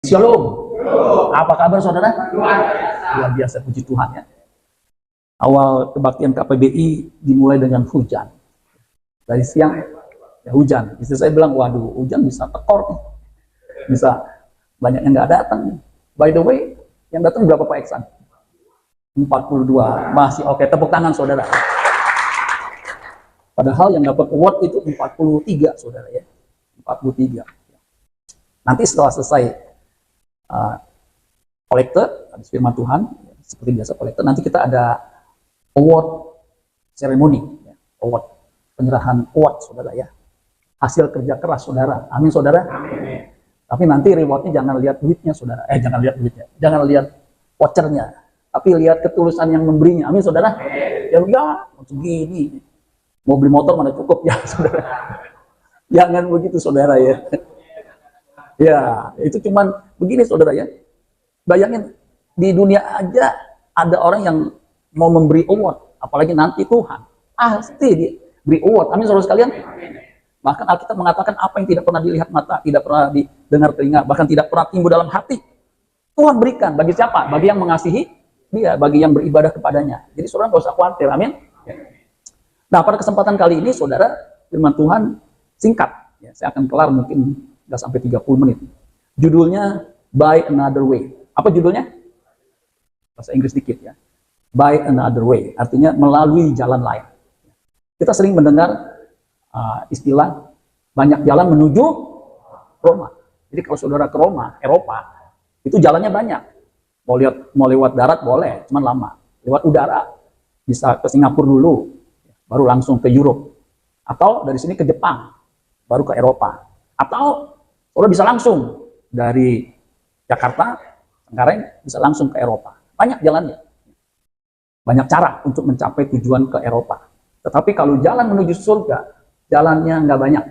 Shalom. Apa kabar saudara? Luar biasa, puji Tuhan ya. Awal kebaktian KPBI dimulai dengan hujan. Dari siang ya hujan. Istri saya bilang, waduh hujan bisa tekor nih. Bisa banyak yang nggak datang. By the way, yang datang berapa Pak Eksan? 42. Masih oke. Tepuk tangan saudara. Padahal yang dapat award itu 43 saudara ya. 43. Nanti setelah selesai kolektor, habis firman Tuhan, seperti biasa kolektor, nanti kita ada award ceremony, ya. Award, penyerahan award saudara ya, hasil kerja keras saudara, amin saudara. Amin. Tapi nanti rewardnya jangan lihat duitnya saudara, jangan lihat duitnya, jangan lihat vouchernya, tapi lihat ketulusan yang memberinya, amin saudara. Amin. Ya segini, mau beli motor mana cukup ya saudara, jangan begitu saudara ya. Ya, itu cuman begini saudara ya. Bayangin, di dunia aja ada orang yang mau memberi award, apalagi nanti Tuhan pasti diberi award. Amin saudara sekalian. Bahkan Alkitab mengatakan apa yang tidak pernah dilihat mata, tidak pernah didengar telinga, bahkan tidak pernah timbul dalam hati, Tuhan berikan bagi siapa? Bagi yang mengasihi Dia, bagi yang beribadah kepadanya. Jadi saudara nggak usah khawatir. Amin. Nah, pada kesempatan kali ini saudara, firman Tuhan singkat ya, saya akan kelar mungkin nggak sampai 30 menit. Judulnya By Another Way. Apa judulnya? Bahasa Inggris dikit ya. By Another Way, artinya melalui jalan lain. Kita sering mendengar istilah banyak jalan menuju Roma. Jadi kalau saudara ke Roma, Eropa, itu jalannya banyak. Mau lewat darat boleh, cuman lama. Lewat udara bisa ke Singapura dulu, baru langsung ke Europe. Atau dari sini ke Jepang, baru ke Eropa. Atau saudara bisa langsung dari Jakarta, Cengkareng, bisa langsung ke Eropa. Banyak jalannya. Banyak cara untuk mencapai tujuan ke Eropa. Tetapi kalau jalan menuju surga, jalannya nggak banyak.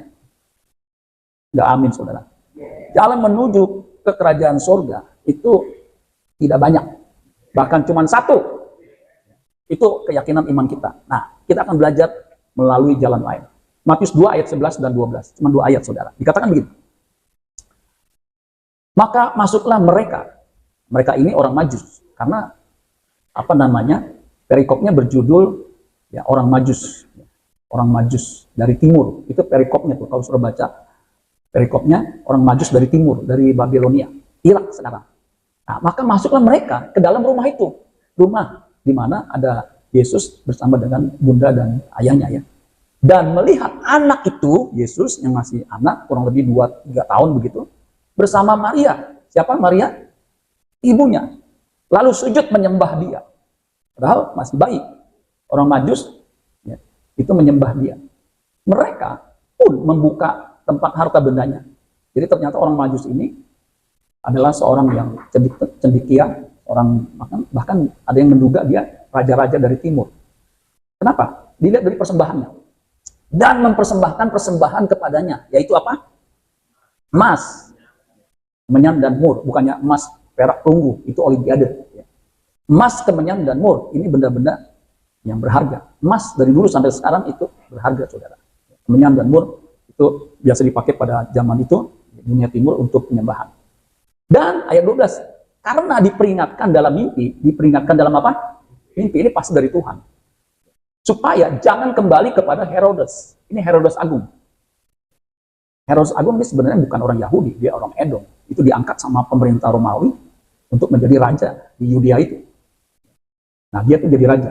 Nggak, amin saudara. Jalan menuju ke kerajaan surga itu tidak banyak. Bahkan cuma satu. Itu keyakinan iman kita. Nah, kita akan belajar melalui jalan lain. Matius 2 ayat 11 dan 12. Cuma 2 ayat saudara. Dikatakan begini. Maka masuklah mereka. Mereka ini orang Majus. Karena apa namanya? Perikopnya berjudul ya orang Majus. Orang Majus dari timur. Itu perikopnya tuh. Kalau sudah baca perikopnya orang Majus dari timur, dari Babilonia, Irak sekarang. Nah, maka masuklah mereka ke dalam rumah itu. Rumah di mana ada Yesus bersama dengan bunda dan ayahnya ya. Dan melihat anak itu, Yesus yang masih anak, kurang lebih 2-3 tahun begitu, bersama Maria. Siapa Maria? Ibunya. Lalu sujud menyembah dia. Padahal masih bayi. Orang Majus ya, itu menyembah dia. Mereka pun membuka tempat harta bendanya. Jadi ternyata orang Majus ini adalah seorang yang cendekia, orang bahkan ada yang menduga dia raja-raja dari timur. Kenapa? Dilihat dari persembahannya. Dan mempersembahkan persembahan kepadanya, yaitu apa? Emas, kemenyan dan mur, bukannya emas, perak, perunggu, itu olimpiade. Emas, kemenyan dan mur, ini benda-benda yang berharga. Emas dari dulu sampai sekarang itu berharga, saudara. Kemenyan dan mur itu biasa dipakai pada zaman itu dunia timur untuk penyembahan. Dan ayat 12, karena diperingatkan dalam mimpi, diperingatkan dalam apa? Mimpi ini pasti dari Tuhan. Supaya jangan kembali kepada Herodes. Ini Herodes Agung. Herodes Agung ini sebenarnya bukan orang Yahudi, dia orang Edom. Itu diangkat sama pemerintah Romawi untuk menjadi raja di Yudea itu. Nah, dia tuh jadi raja.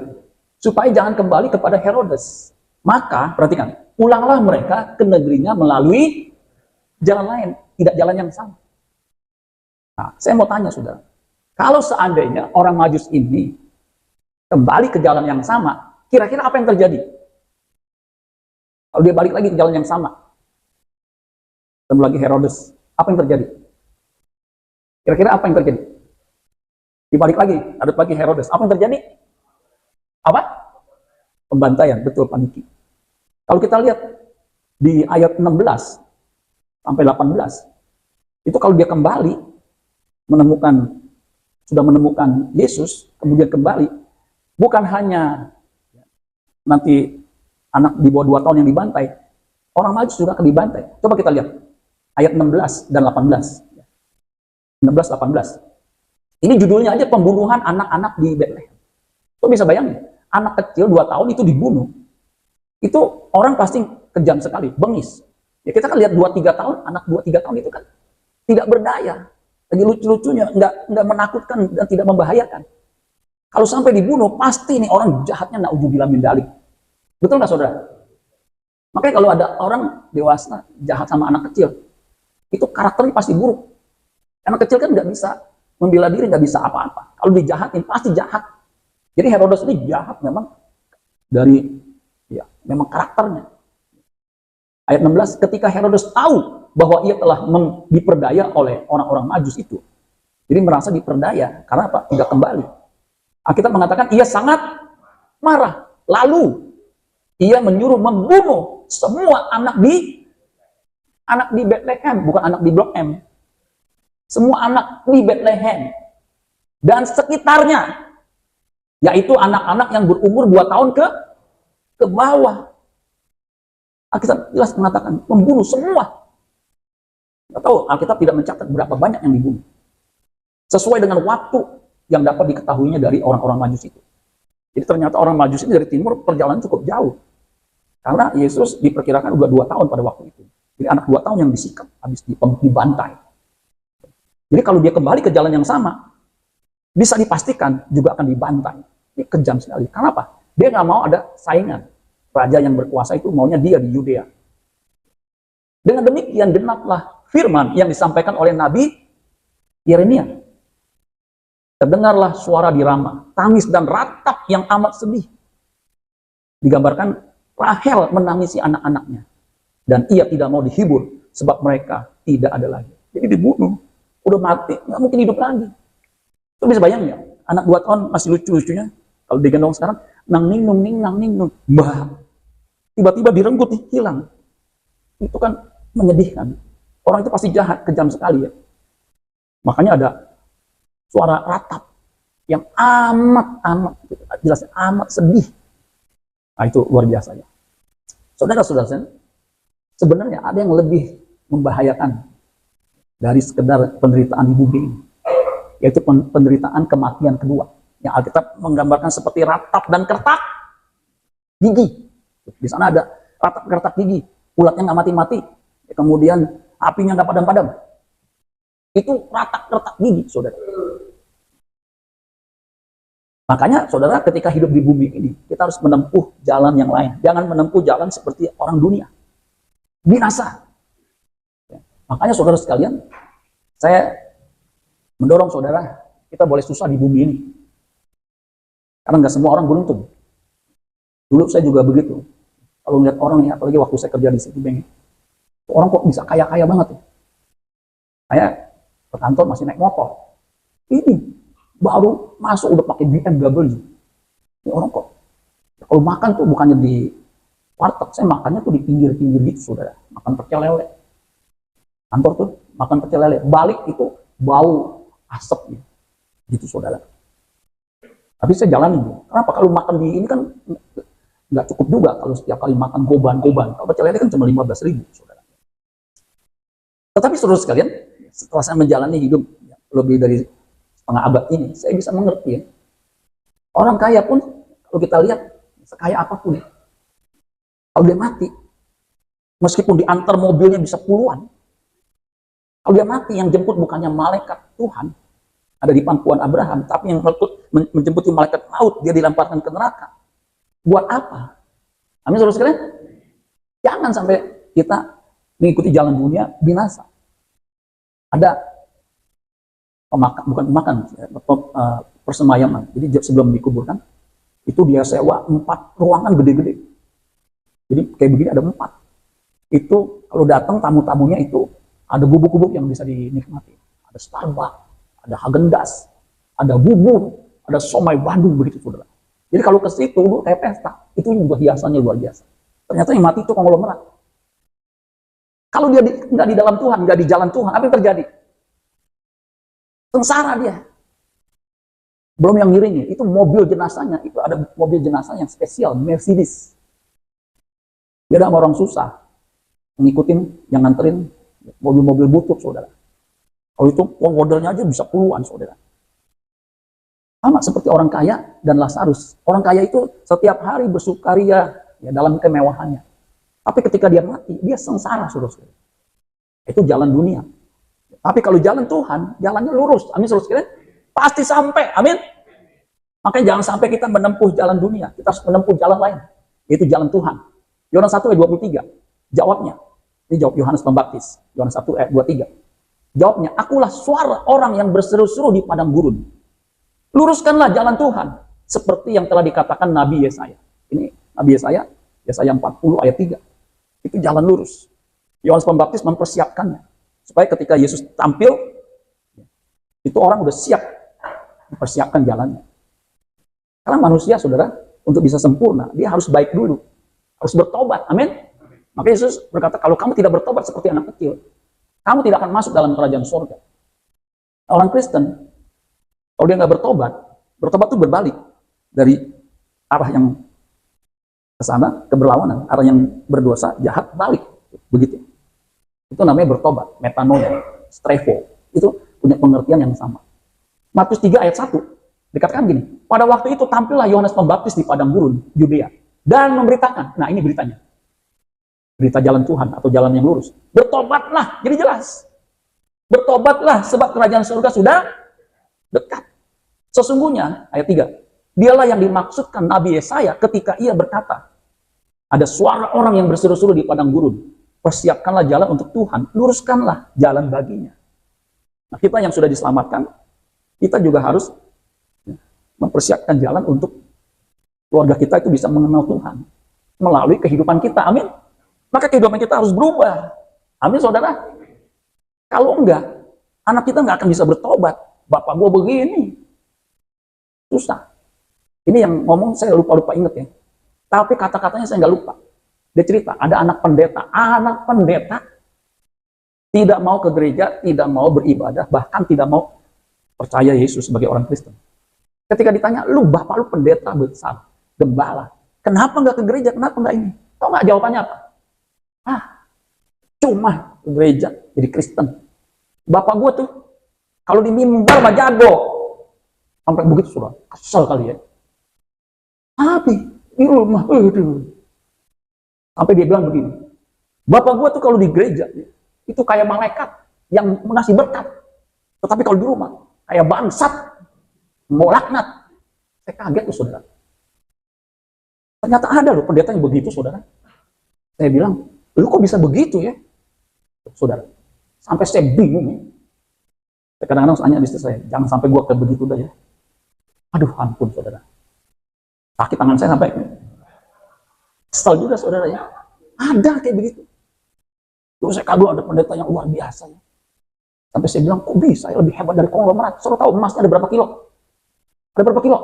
Supaya jangan kembali kepada Herodes. Maka, perhatikan, pulanglah mereka ke negerinya melalui jalan lain, tidak jalan yang sama. Nah, saya mau tanya, saudara. Kalau seandainya orang Majus ini kembali ke jalan yang sama, kira-kira apa yang terjadi? Kalau dia balik lagi ke jalan yang sama, ketemu lagi Herodes, apa yang terjadi? Kira-kira apa yang terjadi? Dibalik lagi, ada lagi Herodes, apa yang terjadi? Apa? Pembantaian, betul, paniki. Kalau kita lihat di ayat 16 sampai 18, itu kalau dia kembali sudah menemukan Yesus, kemudian kembali, bukan hanya nanti anak di bawah 2 tahun yang dibantai, orang Majus juga akan dibantai. Coba kita lihat ayat 16 dan 18. 16, 18. Ini judulnya aja pembunuhan anak-anak di Bethlehem. Kok bisa bayangin? Anak kecil 2 tahun itu dibunuh. Itu orang pasti kejam sekali, bengis. Ya kita kan lihat 2-3 tahun, anak 2-3 tahun itu kan tidak berdaya. Lagi lucu-lucunya, nggak menakutkan dan tidak membahayakan. Kalau sampai dibunuh, pasti nih orang jahatnya na'udzubillah min dzalik. Betul nggak saudara? Makanya kalau ada orang dewasa jahat sama anak kecil, itu karakternya pasti buruk. Anak kecil kan nggak bisa membela diri, nggak bisa apa-apa. Kalau dijahatin, pasti jahat. Jadi Herodes ini jahat memang dari, ya, memang karakternya. Ayat 16, ketika Herodes tahu bahwa ia telah diperdaya oleh orang-orang Majus itu. Jadi merasa diperdaya, karena apa? Tidak kembali. Alkitab mengatakan ia sangat marah. Lalu ia menyuruh membunuh semua anak di Bethlehem, bukan anak di Blok M. Semua anak di Bethlehem dan sekitarnya, yaitu anak-anak yang berumur 2 tahun ke bawah. Alkitab jelas mengatakan membunuh semua. Nggak tahu, Alkitab tidak mencatat berapa banyak yang dibunuh. Sesuai dengan waktu yang dapat diketahuinya dari orang-orang Majus itu. Jadi ternyata orang Majus ini dari timur perjalanan cukup jauh. Karena Yesus diperkirakan udah 2 tahun pada waktu itu. Jadi anak 2 tahun yang disikap, habis dibantai. Jadi kalau dia kembali ke jalan yang sama, bisa dipastikan juga akan dibantai. Ini kejam sekali. Kenapa? Dia nggak mau ada saingan. Raja yang berkuasa itu maunya dia di Yudea. Dengan demikian genaplah firman yang disampaikan oleh Nabi Yeremia. Terdengarlah suara di Rama, tangis dan ratap yang amat sedih. Digambarkan Rahel menangisi anak-anaknya. Dan ia tidak mau dihibur sebab mereka tidak ada lagi. Jadi dibunuh, udah mati, nggak mungkin hidup lagi. Itu bisa bayangin ya, anak 2 tahun masih lucu-lucunya. Kalau digendong sekarang, nang ning nung, bah. Tiba-tiba direnggut nih, hilang. Itu kan menyedihkan. Orang itu pasti jahat, kejam sekali ya. Makanya ada suara ratap yang amat jelas amat sedih. Nah itu luar biasa ya. Saudara-saudara, sebenarnya ada yang lebih membahayakan dari sekedar penderitaan di bumi ini, yaitu penderitaan kematian kedua. Yang Alkitab menggambarkan seperti ratap dan kertak gigi. Di sana ada ratap kertak gigi, ulatnya nggak mati-mati, kemudian apinya nggak padam-padam. Itu ratap kertak gigi, saudara. Makanya, saudara, ketika hidup di bumi ini, kita harus menempuh jalan yang lain. Jangan menempuh jalan seperti orang dunia. Binasa. Makanya, saudara sekalian, saya mendorong saudara, kita boleh susah di bumi ini. Karena nggak semua orang beruntung. Dulu saya juga begitu. Kalau melihat orang ya, apalagi waktu saya kerja di Citibank, orang kok bisa kaya-kaya banget ya. Saya ke kantor masih naik motor. Ini baru masuk udah pakai BMW. Ini orang kok kalau makan tuh bukannya di warteg, saya makannya tuh di pinggir-pinggir gitu, saudara. Makan pecel lele. Kantor tuh makan pecel lele. Balik itu bau asap gitu, saudara. Tapi saya jalanin. Kenapa? Kalau makan di ini kan nggak cukup juga kalau setiap kali makan goban. Kalau pecel lele kan cuma 15.000, saudara. Tetapi saudara sekalian, setelah saya menjalani hidup lebih dari setengah abad ini, saya bisa mengerti ya. Orang kaya pun, kalau kita lihat, sekaya apapun, kalau dia mati, meskipun diantar mobilnya bisa puluhan, kalau dia mati, yang jemput bukannya malaikat Tuhan, ada di pangkuan Abraham, tapi yang menjemputi malaikat maut, dia dilemparkan ke neraka. Buat apa? Amin, saudara sekalian. Jangan sampai kita mengikuti jalan dunia binasa. Ada persemayaman. Jadi sebelum dikuburkan, itu dia sewa 4 ruangan gede-gede. Jadi kayak begini ada 4. Itu kalau datang tamu-tamunya itu ada bubuk-bubuk yang bisa dinikmati. Ada Starbucks, ada Häagen-Dazs, ada bubur, ada somai Bandung, begitu saudara. Jadi kalau ke situ kayak pesta, itu juga hiasannya luar biasa. Ternyata yang mati itu konglomerat. Kalau dia nggak di dalam Tuhan, nggak di jalan Tuhan, apa yang terjadi? Sengsara dia. Belum yang ngiringnya, itu mobil jenazahnya, itu ada mobil jenazah yang spesial, Mercedes. Dia ada orang susah, ngikutin, yang nganterin mobil-mobil butut, saudara. Kalau itu modalnya aja bisa puluhan, saudara. Sama seperti orang kaya dan Lazarus. Orang kaya itu setiap hari bersukaria ya, dalam kemewahannya. Tapi ketika dia mati, dia sengsara, saudara. Itu jalan dunia. Tapi kalau jalan Tuhan, jalannya lurus. Amin, saudara. Pasti sampai. Amin. Makanya jangan sampai kita menempuh jalan dunia. Kita harus menempuh jalan lain. Yaitu jalan Tuhan. Yohanes 1 ayat 23. Jawabnya. Ini jawab Yohanes Pembaptis. Yohanes 1 ayat 23. Jawabnya, akulah suara orang yang berseru-seru di padang gurun. Luruskanlah jalan Tuhan. Seperti yang telah dikatakan Nabi Yesaya. Ini Nabi Yesaya, Yesaya 40 ayat 3. Itu jalan lurus. Yohanes Pembaptis mempersiapkannya. Supaya ketika Yesus tampil, itu orang udah siap mempersiapkan jalannya. Karena manusia, saudara, untuk bisa sempurna, dia harus baik dulu. Harus bertobat. Amin. Maka Yesus berkata, kalau kamu tidak bertobat seperti anak kecil, kamu tidak akan masuk dalam kerajaan surga. Orang Kristen, kalau dia nggak bertobat, bertobat itu berbalik dari arah yang ke sana, ke berlawanan, arah yang berdosa, jahat, balik. Begitu. Itu namanya bertobat, metanoia, strevo. Itu punya pengertian yang sama. Matius 3 ayat 1, dikatakan gini, pada waktu itu tampillah Yohanes Pembaptis di padang gurun, Yudea, dan memberitakan, nah ini beritanya, berita jalan Tuhan atau jalan yang lurus. Bertobatlah, jadi jelas. Bertobatlah, sebab kerajaan surga sudah dekat. Sesungguhnya, ayat 3, dialah yang dimaksudkan Nabi Yesaya ketika ia berkata, ada suara orang yang berseru-seru di padang gurun, persiapkanlah jalan untuk Tuhan, luruskanlah jalan baginya. Nah, kita yang sudah diselamatkan, kita juga harus mempersiapkan jalan untuk keluarga kita itu bisa mengenal Tuhan melalui kehidupan kita. Amin. Maka kehidupan kita harus berubah. Amin, saudara. Kalau enggak, anak kita nggak akan bisa bertobat. Bapak gua begini. Susah. Ini yang ngomong saya lupa-lupa inget ya. Tapi kata-katanya saya nggak lupa. Dia cerita, ada anak pendeta. Anak pendeta tidak mau ke gereja, tidak mau beribadah, bahkan tidak mau percaya Yesus sebagai orang Kristen. Ketika ditanya, lu bapak lu pendeta besar, gembala. Kenapa nggak ke gereja? Kenapa nggak ini? Tahu nggak jawabannya apa? Cuma ke gereja jadi Kristen. Bapak gue tuh kalau di mimbar mah jago. Sampai begitu sudah kesel kali ya. Tapi di rumah, sampai dia bilang begini. Bapak gue tuh kalau di gereja itu kayak malaikat yang mengasih berkat. Tetapi kalau di rumah kayak bangsat, mau laknat. Saya kaget tuh, saudara. Ternyata ada loh pendeta yang begitu, saudara. Saya bilang, lu kok bisa begitu ya? Saudara, sampai saya bingung ya. Kadang-kadang tanya istri saya, jangan sampai gua kayak begitu dah ya. Aduh, ampun, saudara. Sakit tangan saya sampai kesel juga, saudara ya. Ada kayak begitu. Terus saya kagum ada pendeta yang luar biasa ya. Sampai saya bilang, kok bisa ya lebih hebat dari konglomerat? Saudara tahu emasnya ada berapa kilo? Ada berapa kilo?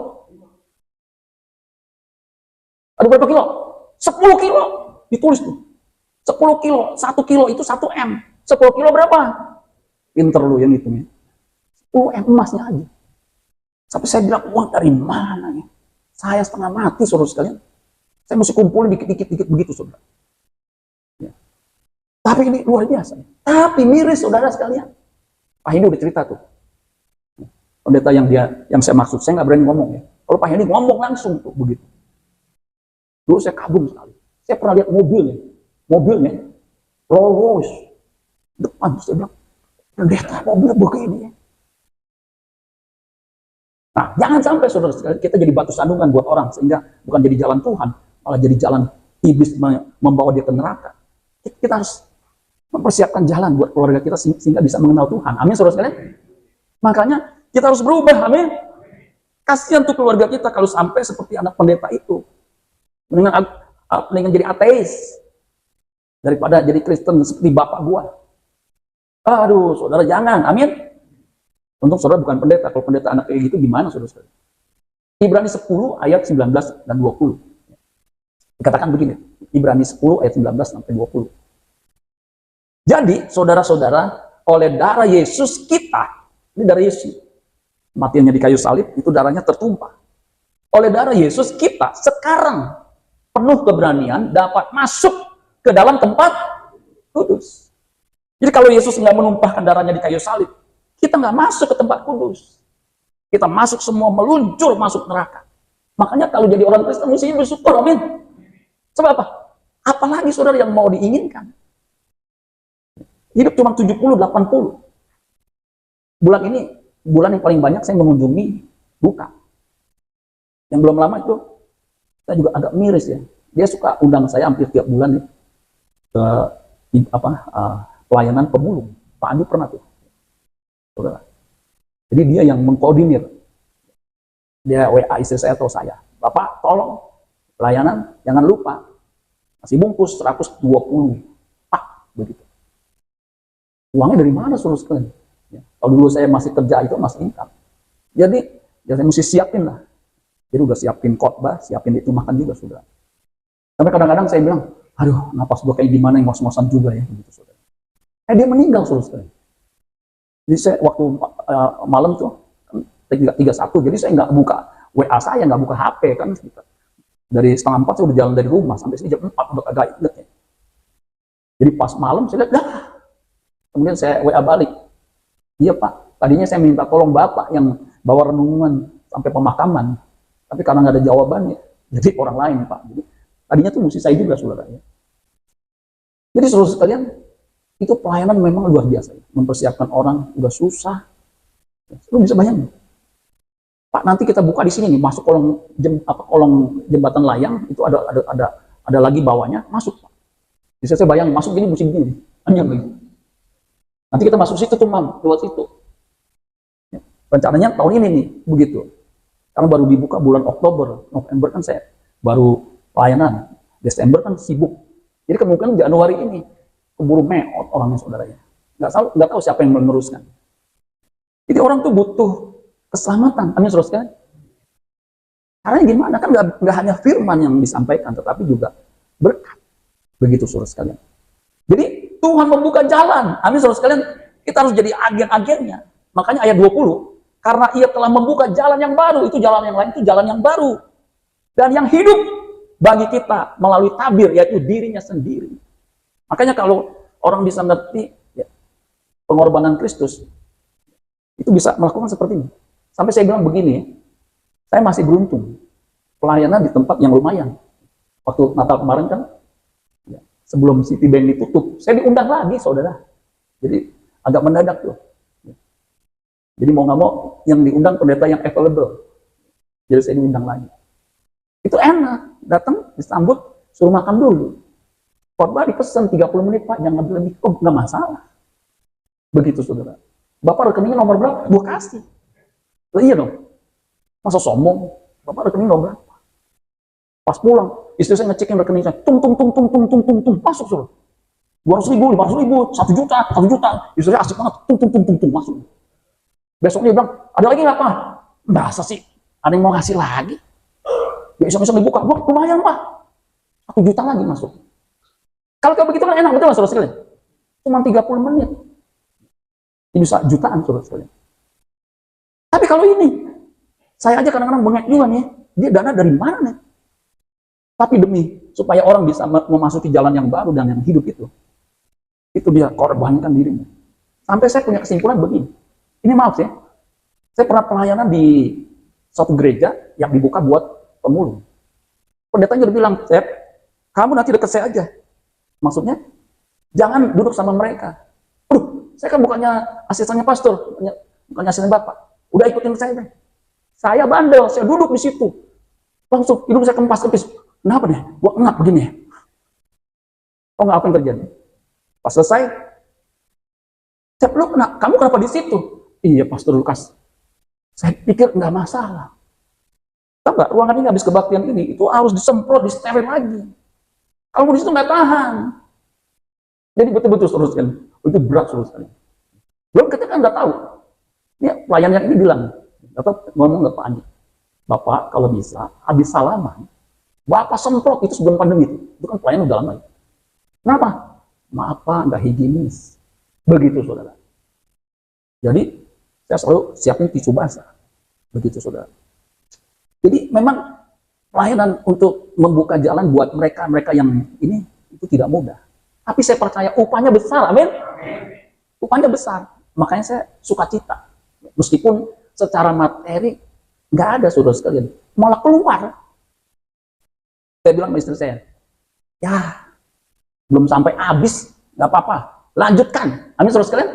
Ada berapa kilo? 10 kilo. Ditulis tuh. 10 kilo. 1 kilo itu 1 M. 10 kilo berapa? Pinter lu yang hitungnya. 10 M emasnya aja. Sampai saya bilang, uang dari mana ya? Saya setengah mati, saudara sekalian. Saya mesti kumpulin dikit-dikit begitu, saudara. Ya. Tapi ini luar biasa. Tapi miris, saudara sekalian. Pak Hendy udah cerita tuh. Pendeta yang saya maksud, saya nggak berani ngomong ya. Kalau Pak Hendy ngomong langsung tuh begitu. Dulu saya kagum sekali. Saya pernah lihat mobilnya Rolls Royce depan. Saya bilang, pendeta mobil begini ya. Nah, jangan sampai saudara sekalian kita jadi batu sandungan buat orang sehingga bukan jadi jalan Tuhan, malah jadi jalan iblis membawa dia ke neraka. Kita harus mempersiapkan jalan buat keluarga kita sehingga bisa mengenal Tuhan. Amin, saudara sekalian. Makanya kita harus berubah. Amin. Kasihan tuh keluarga kita kalau sampai seperti anak pendeta itu. Mendingan jadi ateis daripada jadi Kristen seperti bapak gua. Aduh, saudara jangan. Amin. Untung saudara bukan pendeta. Kalau pendeta anak kayak gitu gimana, saudara? Ibrani 10 ayat 19 dan 20. Dikatakan begini. Ibrani 10 ayat 19 sampai 20. Jadi, saudara-saudara, oleh darah Yesus kita, ini darah Yesus, matiannya di kayu salib, itu darahnya tertumpah. Oleh darah Yesus kita sekarang penuh keberanian dapat masuk ke dalam tempat kudus. Jadi kalau Yesus nggak menumpahkan darahnya di kayu salib, Kita nggak masuk ke tempat kudus. Kita masuk semua meluncur masuk neraka. Makanya kalau jadi orang Kristen mesti bersyukur, amin. Sebab apa? Apalagi saudara yang mau diinginkan. Hidup cuma 70, 80. Bulan ini, bulan yang paling banyak saya mengunjungi buka. Yang belum lama itu, saya juga agak miris ya. Dia suka undang saya hampir tiap bulan ya, ke pelayanan pemulung. Pak Andi pernah tuh. Saudara. Jadi dia yang mengkoordinir. Dia WA istri saya atau saya. Bapak tolong pelayanan jangan lupa. Masih bungkus 120. Begitu. Uangnya dari mana saudara sekalian? Ya. Kalau dulu saya masih kerja itu masih income. Jadi ya saya mesti siapin lah. Jadi udah siapin khotbah, siapin itu makan juga saudara. Sampai kadang-kadang saya bilang, aduh napas gue kayak gimana yang ngos-ngosan juga ya. Begitu saudara. Dia meninggal saudara sekalian. Jadi saya waktu malam tuh 31, jadi saya nggak buka WA saya, nggak buka HP kan. Dari setengah 4 saya udah jalan dari rumah sampai sini jam 4 udah agak inget ya. Jadi pas malam saya lihat, kemudian saya WA balik. Iya Pak, tadinya saya minta tolong Bapak yang bawa renungan sampai pemakaman, tapi karena nggak ada jawabannya, jadi orang lain Pak. Jadi tadinya tuh mesti saya juga saudara ya. Jadi saudara sekalian, itu pelayanan memang luar biasa. Mempersiapkan orang udah susah. Lu bisa bayangin. Pak, nanti kita buka di sini nih, masuk kolong jembatan layang itu ada lagi bawahnya, masuk. Bisa saya bayangin, masuk gini musim gini. Hanya begitu. Nanti kita masuk situ tuh, Mam, lewat situ. Ya, rencananya tahun ini nih, begitu. Karena baru dibuka bulan Oktober, November kan saya baru pelayanan. Desember kan sibuk. Jadi kemungkinan Januari ini keburu meot orangnya saudaranya. Nggak tahu siapa yang meneruskan. Jadi orang tuh butuh keselamatan. Amin saudara sekalian. Karena gimana kan nggak hanya firman yang disampaikan, tetapi juga berkat. Begitu saudara sekalian. Jadi Tuhan membuka jalan. Amin saudara sekalian. Kita harus jadi agen-agennya. Makanya ayat 20. Karena ia telah membuka jalan yang baru. Itu jalan yang lain, itu jalan yang baru. Dan yang hidup bagi kita melalui tabir, yaitu dirinya sendiri. Makanya kalau orang bisa ngerti ya, pengorbanan Kristus, itu bisa melakukan seperti ini. Sampai saya bilang begini, saya masih beruntung pelayanan di tempat yang lumayan. Waktu Natal kemarin kan, ya, sebelum Citibank ditutup, saya diundang lagi saudara. Jadi agak mendadak tuh. Jadi mau nggak mau yang diundang pendeta yang available. Jadi saya diundang lagi. Itu enak, datang disambut, suruh makan dulu. Khotbah dipesan 30 menit Pak, jangan lebih. Oh, nggak masalah. Begitu saudara. Bapak rekeningnya nomor berapa? Gua kasih. Oh, iya dong. Masa sombong? Bapak rekening nomor berapa? Pas pulang, istri saya ngecekin rekening saya. Tung, masuk suruh. 200.000, 500.000, 1 juta, 1 juta. Istri saya asik banget. Tung, masuk. Besoknya dia bilang, ada lagi nggak Pak? Masa sih? Ada yang mau ngasih lagi? Ya iseng-iseng dibuka. Wah, lumayan Pak. 1 juta lagi masuk. Kalau kayak begitu kan enak, betul saudara sekalian? Cuma 30 menit. Ini bisa jutaan saudara sekalian. Tapi kalau ini, saya aja kadang-kadang bengek juga nih. Dia dana dari mana nih? Tapi demi supaya orang bisa memasuki jalan yang baru dan yang hidup itu dia korbankan dirinya. Sampai saya punya kesimpulan begini. Ini maaf ya, saya pernah pelayanan di suatu gereja yang dibuka buat pemulung. Pendetanya udah bilang, Sep, kamu nanti dekat saya aja. Maksudnya, jangan duduk sama mereka. Saya kan bukannya asistennya pastor, bukannya asisten bapak. Udah ikutin saya deh. Saya bandel, saya duduk di situ. Langsung hidung saya kempis. Kenapa nih? Gua ngap begini ya. Oh nggak, apa yang terjadi? Pas selesai, Sep, kamu kenapa di situ? Iya, Pastor Lukas. Saya pikir nggak masalah. Tahu nggak, ruangan ini habis kebaktian ini, itu harus disemprot, disteril lagi. Kalau di situ nggak tahan. Jadi betul-betul teruskan. Itu berat sekali. Belum kita kan nggak tahu. Ini pelayan yang ini bilang, atau ngomong nggak Pak Andi, Bapak kalau bisa habis salaman, Bapak semprot itu sebelum pandemi itu kan pelayan udah lama. Kenapa? Maaf Pak, nggak higienis. Begitu saudara. Jadi saya selalu siapin tisu basah. Begitu saudara. Jadi memang pelayanan untuk membuka jalan buat mereka yang ini itu tidak mudah. Tapi saya percaya upahnya besar, amin. Upahnya besar. Makanya saya sukacita. Meskipun secara materi nggak ada, saudara sekalian, malah keluar. Saya bilang sama istri saya, ya belum sampai habis, nggak apa-apa, lanjutkan. Amin, saudara sekalian.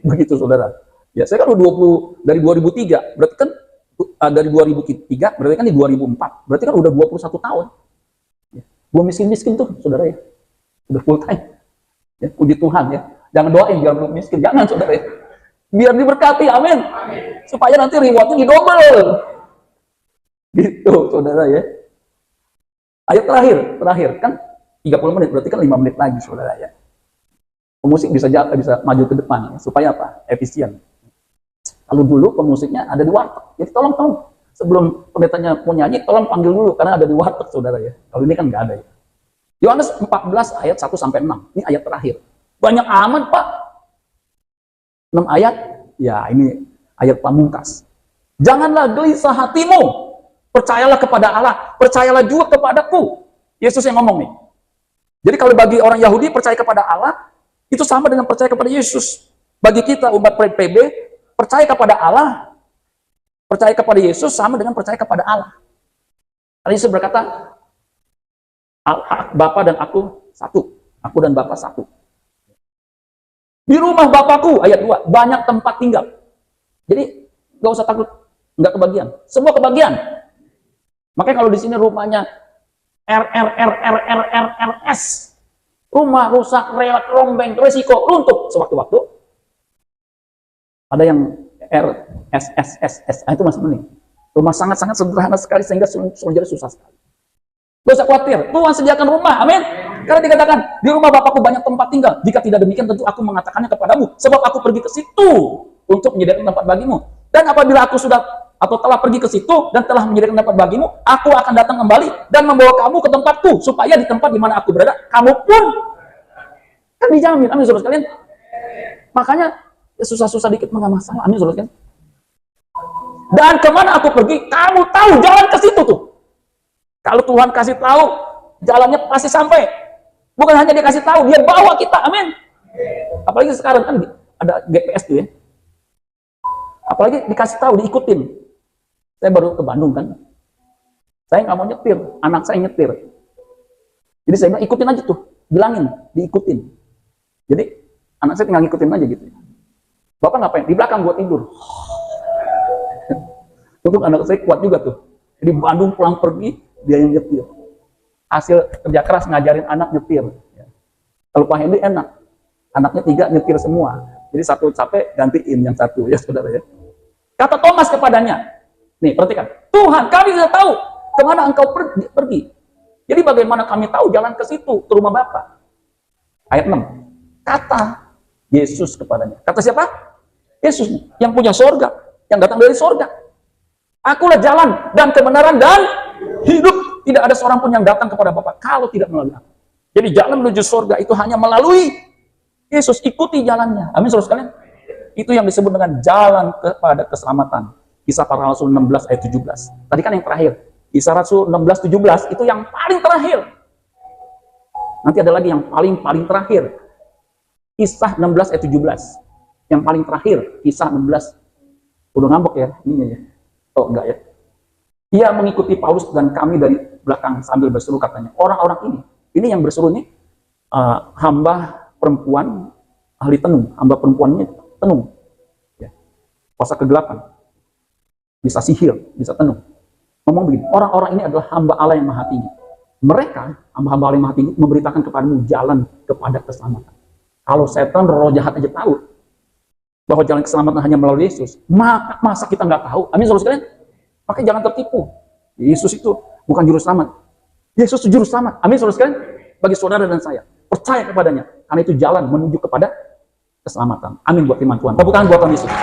Begitu, saudara. Ya, saya kan udah 20 dari 2003, berarti kan dari 2003, berarti kan di 2004, berarti kan udah 21 tahun. Ya, belum miskin-miskin tuh, saudara ya. Udah full time. Ya, puji Tuhan ya. Jangan doain biar belum miskin, jangan, saudara ya. Biar diberkati, amin. Supaya nanti rewardnya didobel. Gitu, saudara ya. Ayat terakhir kan 30 menit, berarti kan 5 menit lagi, saudara ya. Pemusik bisa maju ke depan, ya. Supaya apa? Efisien. Kalau dulu pemusiknya ada di warteg, jadi tolong sebelum pendetanya mau nyanyi, tolong panggil dulu, karena ada di warteg, saudara ya. Kalau ini kan nggak ada ya. Yohanes 14 ayat 1-6, ini ayat terakhir. Banyak amat, Pak. 6 ayat, ya ini ayat pamungkas. Janganlah gelisah hatimu, percayalah kepada Allah, percayalah juga kepadaku. Yesus yang ngomong nih. Jadi kalau bagi orang Yahudi percaya kepada Allah, itu sama dengan percaya kepada Yesus. Bagi kita umat PB, percaya kepada Allah, percaya kepada Yesus sama dengan percaya kepada Allah. Karena Yesus berkata, Bapa dan aku satu, aku dan Bapa satu. Di rumah Bapakku, ayat 2, banyak tempat tinggal. Jadi gak usah takut, nggak kebagian. Semua kebagian. Makanya kalau di sini rumahnya RRRRRRRS, rumah rusak, reot, rombeng, resiko, runtuh sewaktu-waktu. Ada yang RSSSS, itu masih mending. Rumah sangat-sangat sederhana sekali sehingga jadi susah sekali. Gak usah khawatir, Tuhan sediakan rumah, amin. Karena dikatakan, di rumah Bapakku banyak tempat tinggal. Jika tidak demikian, tentu aku mengatakannya kepadamu. Sebab aku pergi ke situ untuk menyediakan tempat bagimu. Dan apabila aku sudah atau telah pergi ke situ dan telah menyediakan tempat bagimu, aku akan datang kembali dan membawa kamu ke tempatku, supaya di tempat di mana aku berada, kamu pun kan dijamin. Amin, saudara sekalian. Makanya ya susah-susah dikit nggak masalah. Amin, saudara sekalian. Dan kemana aku pergi, kamu tahu jalan ke situ tuh. Kalau Tuhan kasih tahu, jalannya pasti sampai. Bukan hanya dia kasih tahu, dia bawa kita. Amin. Apalagi sekarang kan ada GPS tuh ya. Apalagi dikasih tahu, diikutin. Saya baru ke Bandung kan. Saya nggak mau nyetir, anak saya nyetir. Jadi saya bilang ikutin aja tuh, bilangin, diikutin. Jadi anak saya tinggal ngikutin aja gitu. Bapak ngapain? Di belakang gua tidur. Untuk anak saya kuat juga tuh. Jadi Bandung pulang pergi, dia yang nyetir. Hasil kerja keras ngajarin anak nyetir. Kalau Pak Hendy enak, anaknya 3 nyetir semua. Jadi satu capek gantiin yang satu ya saudara ya. Kata Thomas kepadanya, nih perhatikan, Tuhan kami tidak tahu kemana engkau pergi. Jadi bagaimana kami tahu jalan ke situ, ke rumah Bapa? Ayat 6, kata Yesus kepadanya. Kata siapa? Yesus yang punya sorga, yang datang dari sorga. Akulah jalan dan kebenaran dan hidup. Tidak ada seorang pun yang datang kepada Bapa kalau tidak melalui aku. Jadi jalan menuju surga itu hanya melalui Yesus. Ikuti jalannya. Amin, saudara sekalian. Itu yang disebut dengan jalan kepada keselamatan. Kisah Para Rasul 16 ayat 17. Tadi kan yang terakhir. Kisah Rasul 16 17 itu yang paling terakhir. Nanti ada lagi yang paling terakhir. Kisah 16 ayat 17. Yang paling terakhir, kisah 16. Udah ngambek ya ininya ya. Oh enggak ya. Ia mengikuti Paulus dan kami dari belakang sambil berseru katanya. Orang-orang ini yang berseru ini hamba perempuan ahli tenung, hamba perempuannya tenung. Ya. Kuasa kegelapan. Bisa sihir, bisa tenung. Ngomong begini, orang-orang ini adalah hamba Allah yang maha tinggi. Mereka, hamba-hamba Allah yang maha tinggi, memberitakan kepadamu jalan kepada keselamatan. Kalau setan, roh jahat aja tahu bahwa jalan keselamatan hanya melalui Yesus, masa kita nggak tahu? Amin, saudara sekalian. Makanya jangan tertipu. Yesus itu bukan juru selamat. Yesus itu juru selamat. Amin, saudara sekalian. Bagi saudara dan saya, percaya kepadanya. Karena itu jalan menuju kepada keselamatan. Amin buat firman Tuhan. Tepuk tangan buat Tuhan Yesus.